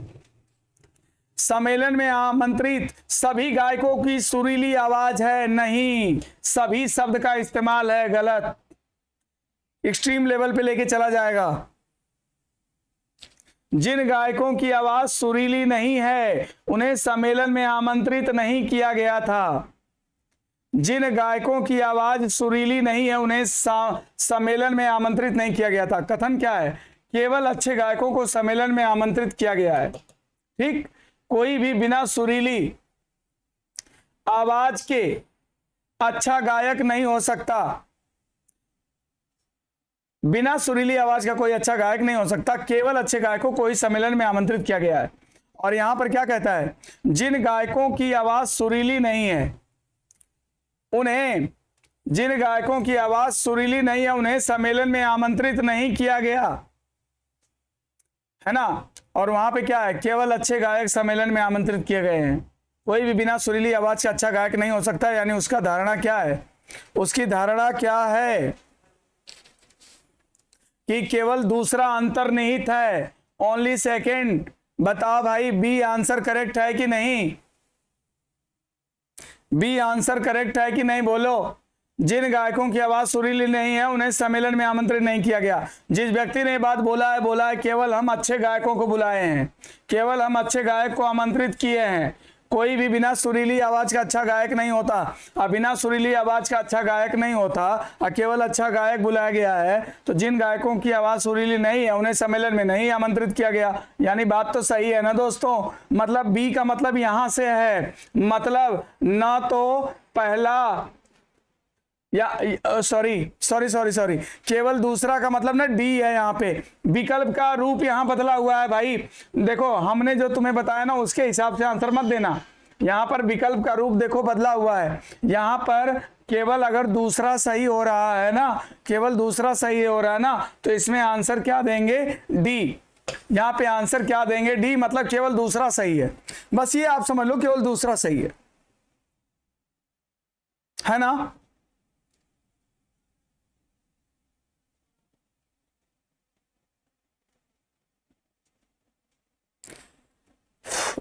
सम्मेलन में आमंत्रित सभी गायकों की सुरीली आवाज है? नहीं, सभी शब्द का इस्तेमाल है, गलत। एक्सट्रीम लेवल पे लेके चला जाएगा। जिन गायकों की आवाज सुरीली नहीं है उन्हें सम्मेलन में आमंत्रित नहीं किया गया था। जिन गायकों की आवाज सुरीली नहीं है उन्हें सम्मेलन में आमंत्रित नहीं किया गया था। कथन क्या है? केवल अच्छे गायकों को सम्मेलन में आमंत्रित किया गया है। ठीक, कोई भी बिना सुरीली आवाज के अच्छा गायक नहीं हो सकता। बिना सुरीली आवाज का कोई अच्छा गायक नहीं हो सकता। केवल अच्छे गायकों को इस सम्मेलन में आमंत्रित किया गया है। और यहां पर क्या कहता है? जिन गायकों की आवाज सुरीली नहीं है उन्हें सम्मेलन में आमंत्रित नहीं किया गया, है ना? और वहां पे क्या है? केवल अच्छे गायक सम्मेलन में आमंत्रित किए गए हैं। कोई भी बिना सुरीली आवाज का अच्छा गायक नहीं हो सकता। यानी उसका धारणा क्या है? उसकी धारणा क्या है कि केवल दूसरा अंतर्निहित है। Only second. बताओ भाई, बी आंसर करेक्ट है कि नहीं? बी आंसर करेक्ट है कि नहीं, बोलो? जिन गायकों की आवाज सुरीली नहीं है उन्हें सम्मेलन में आमंत्रित नहीं किया गया। जिस व्यक्ति ने बात बोला है केवल हम अच्छे गायकों को बुलाए हैं, केवल हम अच्छे गायक को आमंत्रित किए हैं। कोई भी बिना सुरीली आवाज का अच्छा गायक नहीं होता। अब बिना सुरीली आवाज का अच्छा गायक नहीं होता और केवल अच्छा गायक बुलाया गया है, तो जिन गायकों की आवाज सुरीली नहीं है उन्हें सम्मेलन में नहीं आमंत्रित किया गया। यानी बात तो सही है ना दोस्तों? मतलब बी का मतलब यहां से है, मतलब ना तो पहला या सॉरी सॉरी सॉरी सॉरी, केवल दूसरा का मतलब ना डी है यहाँ पे, विकल्प का रूप यहाँ बदला हुआ है भाई। देखो हमने जो तुम्हें बताया ना उसके हिसाब से आंसर मत देना, यहाँ पर विकल्प का रूप देखो बदला हुआ है। यहाँ पर केवल अगर दूसरा सही हो रहा है ना, केवल दूसरा सही हो रहा है ना, तो इसमें आंसर क्या देंगे, डी। यहाँ पे आंसर क्या देंगे, डी, मतलब केवल दूसरा सही है। बस ये आप समझ लो केवल दूसरा सही है ना।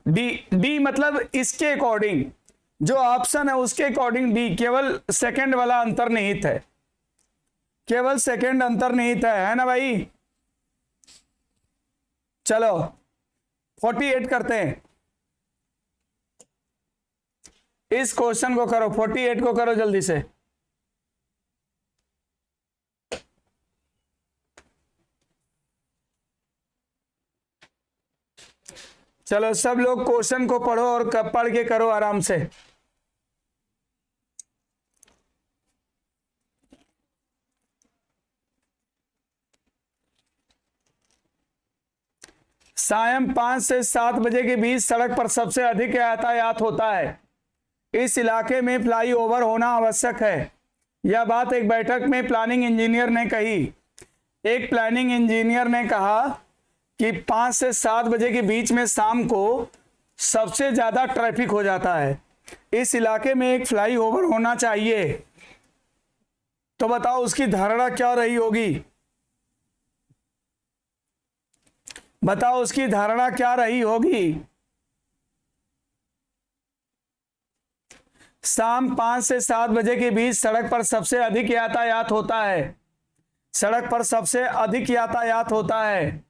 डी, डी मतलब इसके अकॉर्डिंग, जो ऑप्शन है उसके अकॉर्डिंग डी, केवल सेकंड वाला अंतर्निहित है, केवल सेकंड अंतर्निहित है ना भाई। चलो 48 करते हैं, इस क्वेश्चन को करो, 48 को करो जल्दी से। चलो सब लोग क्वेश्चन को पढ़ो और पढ़ के करो आराम से। सायं 5 से 7 बजे के बीच सड़क पर सबसे अधिक यातायात होता है। इस इलाके में फ्लाईओवर होना आवश्यक है। यह बात एक बैठक में प्लानिंग इंजीनियर ने कही। एक प्लानिंग इंजीनियर ने कहा कि 5 से 7 बजे के बीच में शाम को सबसे ज्यादा ट्रैफिक हो जाता है। इस इलाके में एक फ्लाईओवर होना चाहिए। तो बताओ उसकी धारणा क्या रही होगी, बताओ उसकी धारणा क्या रही होगी। शाम 5 से 7 बजे के बीच सड़क पर सबसे अधिक यातायात होता है। सड़क पर सबसे अधिक यातायात होता है।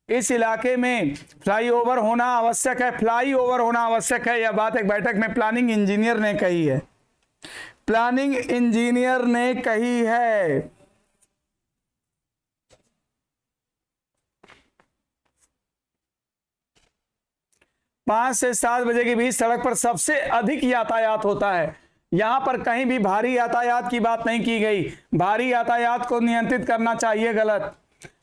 इस इलाके में फ्लाईओवर होना आवश्यक है। फ्लाईओवर होना आवश्यक है, यह बात एक बैठक में प्लानिंग इंजीनियर ने कही है। प्लानिंग इंजीनियर ने कही है। पांच से 7 बजे के बीच सड़क पर सबसे अधिक यातायात होता है। यहां पर कहीं भी भारी यातायात की बात नहीं की गई। भारी यातायात को नियंत्रित करना चाहिए, गलत।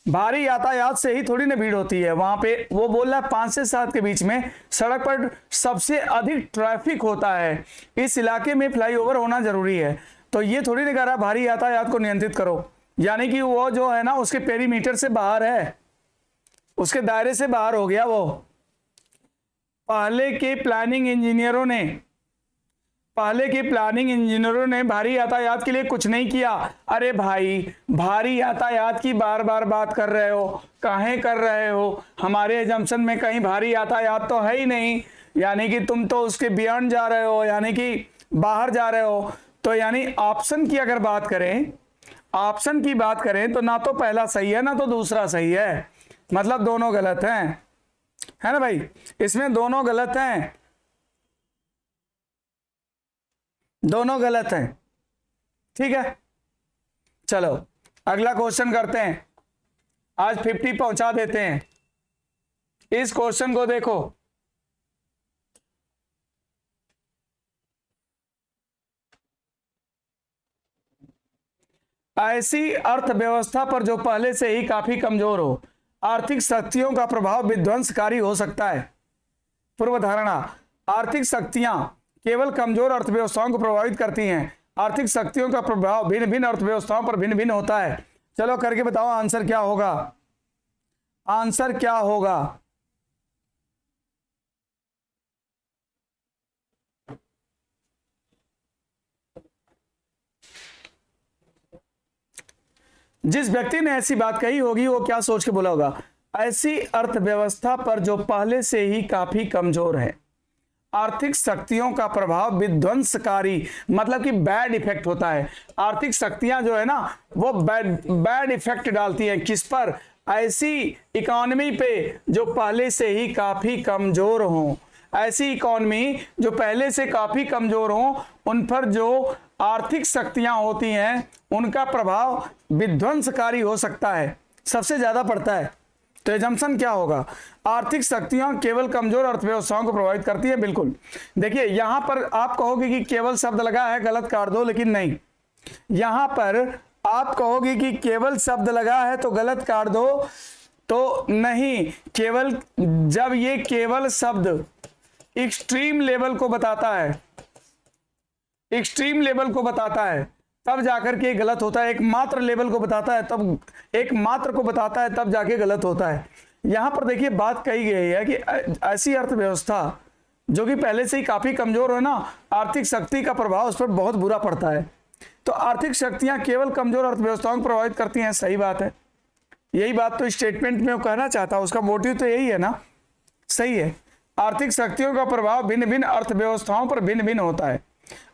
भारी यातायात से ही थोड़ी ना भीड़ होती है। वहां पे वो बोल रहा है 5 से 7 के बीच में सड़क पर सबसे अधिक ट्रैफिक होता है। इस इलाके में फ्लाईओवर होना जरूरी है। तो ये थोड़ी ना कह रहा भारी यातायात को नियंत्रित करो, यानी कि वो जो है ना उसके पेरीमीटर से बाहर है, उसके दायरे से बाहर हो गया वो। पहले के प्लानिंग इंजीनियरों ने भारी यातायात के लिए कुछ नहीं किया। अरे भाई, भारी यातायात की बार बार बात कर रहे हो, काहे कर रहे हो? हमारे एजम्पशन में कहीं भारी यातायात तो है ही नहीं, यानी कि तुम तो उसके बियॉन्ड जा रहे हो, यानी कि बाहर जा रहे हो। तो यानी ऑप्शन की अगर बात करें, ऑप्शन की बात करें तो ना तो पहला सही है ना तो दूसरा सही है, मतलब दोनों गलत हैं, है ना भाई। इसमें दोनों गलत हैं, दोनों गलत हैं, ठीक है। चलो अगला क्वेश्चन करते हैं, आज 50 पहुंचा देते हैं। इस क्वेश्चन को देखो, ऐसी अर्थव्यवस्था पर जो पहले से ही काफी कमजोर हो, आर्थिक शक्तियों का प्रभाव विध्वंसकारी हो सकता है। पूर्व धारणा, आर्थिक शक्तियां केवल कमजोर अर्थव्यवस्थाओं को प्रभावित करती हैं। आर्थिक शक्तियों का प्रभाव भिन्न भिन्न अर्थव्यवस्थाओं पर भिन्न भिन्न होता है। चलो करके बताओ आंसर क्या होगा, आंसर क्या होगा। जिस व्यक्ति ने ऐसी बात कही होगी वो क्या सोच के बोला होगा, ऐसी अर्थव्यवस्था पर जो पहले से ही काफी कमजोर है, आर्थिक शक्तियों का प्रभाव विध्वंसकारी, मतलब कि बैड इफेक्ट होता है। आर्थिक शक्तियां जो है ना वो बैड इफेक्ट डालती हैं किस पर, ऐसी इकोनॉमी पे जो पहले से ही काफी कमजोर हो। ऐसी इकोनॉमी जो पहले से काफी कमजोर हो, उन पर जो आर्थिक शक्तियां होती हैं उनका प्रभाव विध्वंसकारी हो सकता है, सबसे ज्यादा पड़ता है। तो एजम्पशन क्या होगा, आर्थिक शक्तियां केवल कमजोर अर्थव्यवस्थाओं को प्रभावित करती है। बिल्कुल, देखिए यहां पर आप कहोगे कि केवल शब्द लगा है, गलत काट दो, लेकिन नहीं, यहां पर आप कहोगे कि केवल शब्द लगा है तो गलत काट दो, तो नहीं, केवल जब ये केवल शब्द एक्सट्रीम लेवल को बताता है, एक्सट्रीम लेवल को बताता है तब जाकर के गलत होता है, एकमात्र लेवल को बताता है तब, एकमात्र को बताता है तब जाके गलत होता है। यहां पर देखिए बात कही गई है कि ऐसी अर्थव्यवस्था जो कि पहले से ही काफी कमजोर हो ना, आर्थिक शक्ति का प्रभाव उस पर बहुत बुरा पड़ता है। तो आर्थिक शक्तियां केवल कमजोर अर्थव्यवस्थाओं को प्रभावित करती हैं, सही बात है, यही बात तो स्टेटमेंट में वो कहना चाहता, उसका मोटिव तो यही है ना, सही है। आर्थिक शक्तियों का प्रभाव भिन्न भिन्न अर्थव्यवस्थाओं पर भिन्न भिन्न होता है।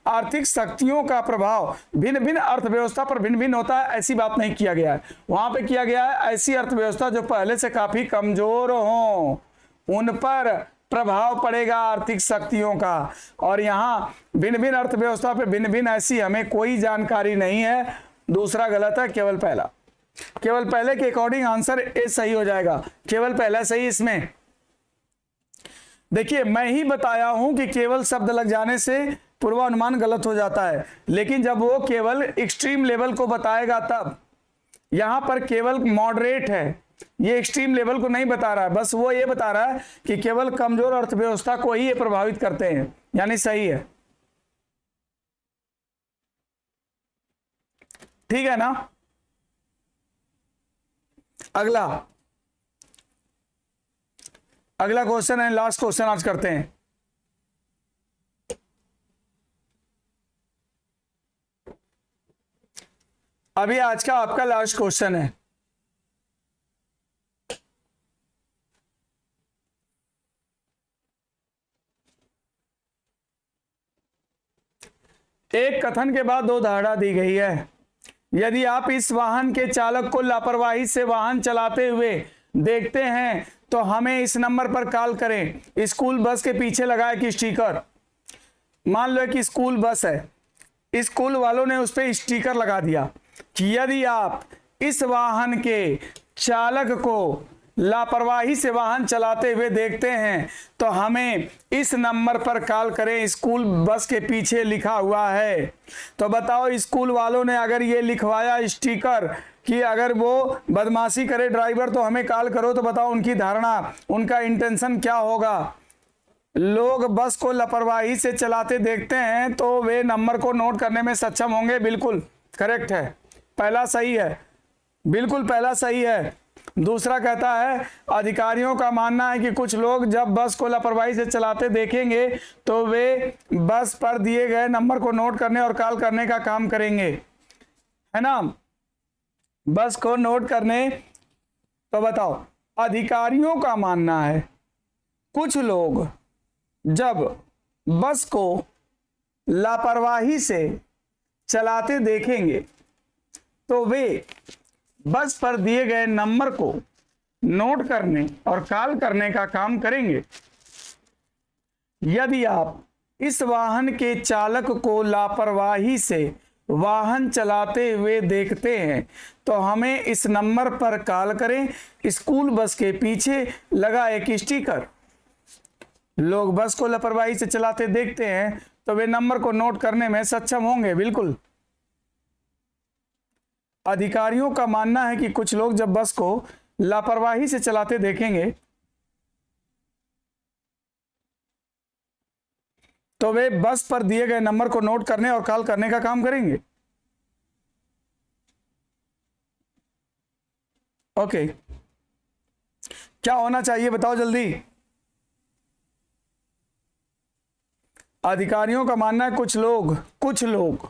आर्थिक शक्तियों का प्रभाव भिन्न भिन्न अर्थव्यवस्था पर भिन्न भिन्न होता है, ऐसी बात नहीं किया गया है। वहां पे किया गया है ऐसी अर्थव्यवस्था जो पहले से काफी कमजोर हो, उन पर प्रभाव पड़ेगा आर्थिक शक्तियों का। और यहां भिन्न भिन्न अर्थव्यवस्था पे भिन्न भिन्न ऐसी हमें कोई जानकारी नहीं है। दूसरा गलत है, केवल पहला, केवल पहले के अकॉर्डिंग आंसर ए सही हो जाएगा, केवल पहला सही। इसमें देखिए मैं ही बताया हूं कि केवल शब्द लग जाने से पूर्वानुमान गलत हो जाता है, लेकिन जब वो केवल एक्सट्रीम लेवल को बताएगा तब। यहां पर केवल मॉडरेट है, ये एक्सट्रीम लेवल को नहीं बता रहा है, बस वो ये बता रहा है कि केवल कमजोर अर्थव्यवस्था को ही ये प्रभावित करते हैं, यानी सही है। ठीक है ना। अगला क्वेश्चन है, लास्ट क्वेश्चन आज करते हैं। अभी आज का आपका लास्ट क्वेश्चन है। एक कथन के बाद दो धारणा दी गई है। यदि आप इस वाहन के चालक को लापरवाही से वाहन चलाते हुए देखते हैं तो हमें इस नंबर पर कॉल करें। स्कूल बस के पीछे लगा एक स्टिकर। मान लो कि स्कूल बस है, स्कूल वालों ने उस पर स्टिकर लगा दिया कि यदि आप इस वाहन के चालक को लापरवाही से वाहन चलाते हुए देखते हैं तो हमें इस नंबर पर कॉल करें, स्कूल बस के पीछे लिखा हुआ है। तो बताओ स्कूल वालों ने अगर ये लिखवाया स्टिकर कि अगर वो बदमाशी करे ड्राइवर तो हमें कॉल करो, तो बताओ उनकी धारणा, उनका इंटेंशन क्या होगा। लोग बस को लापरवाही से चलाते देखते हैं तो वे नंबर को नोट करने में सक्षम होंगे। बिल्कुल करेक्ट है, पहला सही है, बिल्कुल पहला सही है। दूसरा कहता है अधिकारियों का मानना है कि कुछ लोग जब बस को लापरवाही से चलाते देखेंगे तो वे बस पर दिए गए नंबर को नोट करने और कॉल करने का काम करेंगे, है ना, बस को नोट करने। तो बताओ अधिकारियों का मानना है कुछ लोग जब बस को लापरवाही से चलाते देखेंगे तो वे बस पर दिए गए नंबर को नोट करने और कॉल करने का काम करेंगे। यदि आप इस वाहन के चालक को लापरवाही से वाहन चलाते हुए देखते हैं तो हमें इस नंबर पर कॉल करें। स्कूल बस के पीछे लगा एक स्टिकर। लोग बस को लापरवाही से चलाते देखते हैं तो वे नंबर को नोट करने में सक्षम होंगे। बिल्कुल अधिकारियों का मानना है कि कुछ लोग जब बस को लापरवाही से चलाते देखेंगे तो वे बस पर दिए गए नंबर को नोट करने और कॉल करने का काम करेंगे। ओके, क्या होना चाहिए बताओ जल्दी। अधिकारियों का मानना है कुछ लोग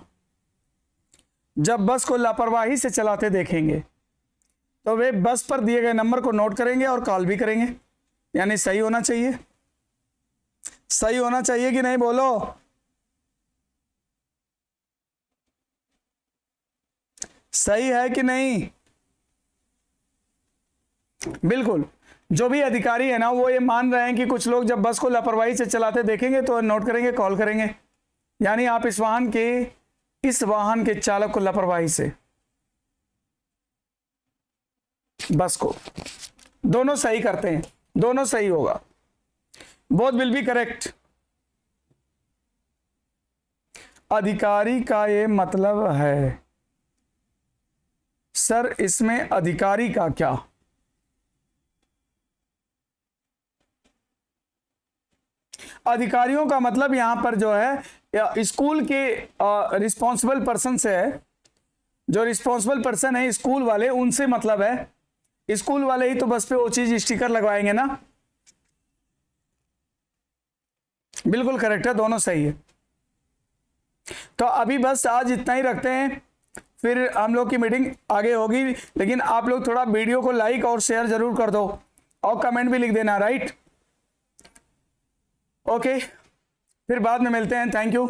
जब बस को लापरवाही से चलाते देखेंगे तो वे बस पर दिए गए नंबर को नोट करेंगे और कॉल भी करेंगे, यानी सही होना चाहिए। सही होना चाहिए कि नहीं, बोलो। सही है कि नहीं? बिल्कुल, जो भी अधिकारी है ना वो ये मान रहे हैं कि कुछ लोग जब बस को लापरवाही से चलाते देखेंगे तो नोट करेंगे, कॉल करेंगे। यानी आप इस वाहन के चालक को लापरवाही से बस को, दोनों सही करते हैं, दोनों सही होगा, बोथ विल बी करेक्ट। अधिकारी का ये मतलब है। सर इसमें अधिकारी का क्या? अधिकारियों का मतलब यहां पर जो है स्कूल के रिस्पॉन्सिबल पर्सन से है। जो रिस्पॉन्सिबल पर्सन है स्कूल वाले, उनसे मतलब है। स्कूल वाले ही तो बस पे वो चीज स्टिकर लगवाएंगे ना। बिल्कुल करेक्ट है, दोनों सही है। तो अभी बस आज इतना ही रखते हैं, फिर हम लोग की मीटिंग आगे होगी। लेकिन आप लोग थोड़ा वीडियो को लाइक और शेयर जरूर कर दो और कमेंट भी लिख देना, राइट? ओके, फिर बाद में मिलते हैं। Thank you.